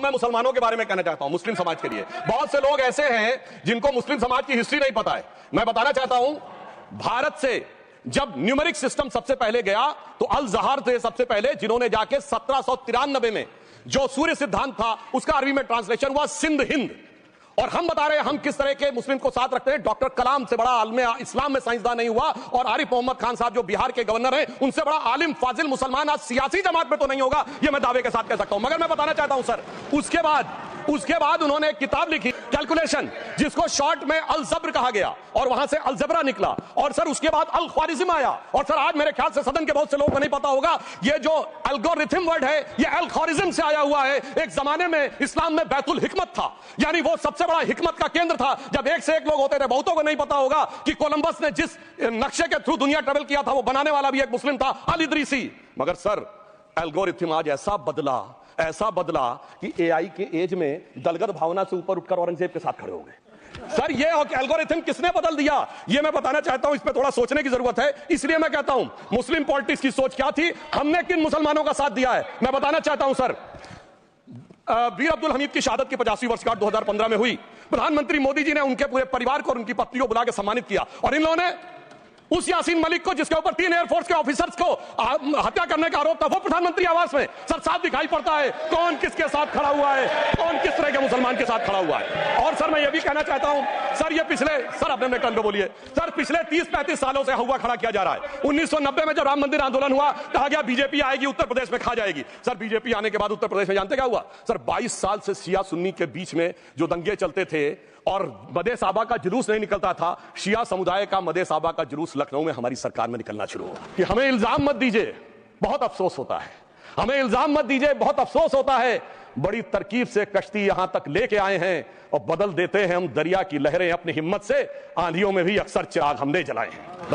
मैं मुसलमानों के बारे में कहना चाहता हूं, मुस्लिम समाज के लिए। बहुत से लोग ऐसे हैं जिनको मुस्लिम समाज की हिस्ट्री नहीं पता है। मैं बताना चाहता हूं, भारत से जब न्यूमेरिक सिस्टम सबसे पहले गया तो अल जहार थे सबसे पहले, जिन्होंने जाके 1793 में जो सूर्य सिद्धांत था उसका अरबी में ट्रांसलेशन हुआ सिंध हिंद। और हम बता रहे हैं हम किस तरह के मुस्लिम को साथ रखते हैं। डॉक्टर कलाम से बड़ा आलिम इस्लाम में साइंसदान नहीं हुआ, और आरिफ मोहम्मद खान साहब जो बिहार के गवर्नर हैं, उनसे बड़ा आलिम फाजिल मुसलमान आज सियासी जमात में तो नहीं होगा, यह मैं दावे के साथ कह सकता हूं। मगर मैं बताना चाहता हूं सर, उसके बाद उन्होंने एक किताब लिखी कैलकुलेशन, जिसको शॉर्ट में अल-जब्र कहा गया, और वहां से अलजबरा निकला, और सर उसके बाद अल ख्वारिज्म आया। और सर आज मेरे ख्याल से सदन के बहुत से लोगों को नहीं पता होगा, ये जो एल्गोरिथम वर्ड है ये अल ख्वारिज्म से आया हुआ है। एक जमाने में इस्लाम में बैतुल हिकमत था, यानी वो सबसे बड़ा हिकमत का केंद्र था, जब एक से एक लोग होते थे। बहुतों को नहीं पता होगा कि कोलंबस ने जिस नक्शे के थ्रू दुनिया ट्रेवल किया था वो बनाने वाला भी एक मुस्लिम था, अल इदरीसी। मगर सर एल्गोरिथम आज ऐसा बदला कि एआई के एज में दलगत भावना से ऊपर उठकर औरंगजेब के साथ खड़े हो गए। सर ये एल्गोरिथम किसने बदल दिया, ये मैं बताना चाहता हूं। इस पे थोड़ा सोचने की जरूरत है। इसलिए मैं कहता हूं मुस्लिम पॉलिटिक्स की सोच क्या थी, हमने किन मुसलमानों का साथ दिया है, मैं बताना चाहता हूं सर। वीर अब्दुल हमीद की शहादत की 50वीं वर्षगांठ 2015 में हुई। प्रधानमंत्री मोदी जी ने उनके पूरे परिवार को और उनकी पत्नी को बुला के सम्मानित किया, और इन लोगों ने उस यासीन मलिक को, जिसके ऊपर 3 एयरफोर्स के ऑफिसर्स को हत्या करने का आरोप था, वो प्रधानमंत्री आवास में। सर साफ दिखाई पड़ता है कौन किसके साथ खड़ा हुआ है, कौन किस तरह के मुसलमान के साथ खड़ा हुआ है। और सर मैं ये भी कहना चाहता हूं सर, ये सर अपने टर्न पे बोलिए सर, पिछले 30-35 सालों से हुआ खड़ा किया जा रहा है। 1990 में जब राम मंदिर आंदोलन हुआ, कहा गया बीजेपी आएगी उत्तर प्रदेश में खा जाएगी। सर बीजेपी आने के बाद उत्तर प्रदेश में जानते क्या हुआ सर, 22 साल से शिया सुन्नी के बीच में जो दंगे चलते थे और मदे साहबा का जुलूस नहीं निकलता था, शिया समुदाय का मदे साहबा का जुलूस लखनऊ में हमारी सरकार में निकलना शुरू हुआ। कि हमें इल्जाम मत दीजिए, बहुत अफसोस होता है, हमें इल्जाम मत दीजिए, बहुत अफसोस होता है। बड़ी तरकीब से कश्ती यहां तक लेके आए हैं और बदल देते हैं हम दरिया की लहरें अपनी हिम्मत से। आंधियों में भी अक्सर चिराग हमने जलाए हैं।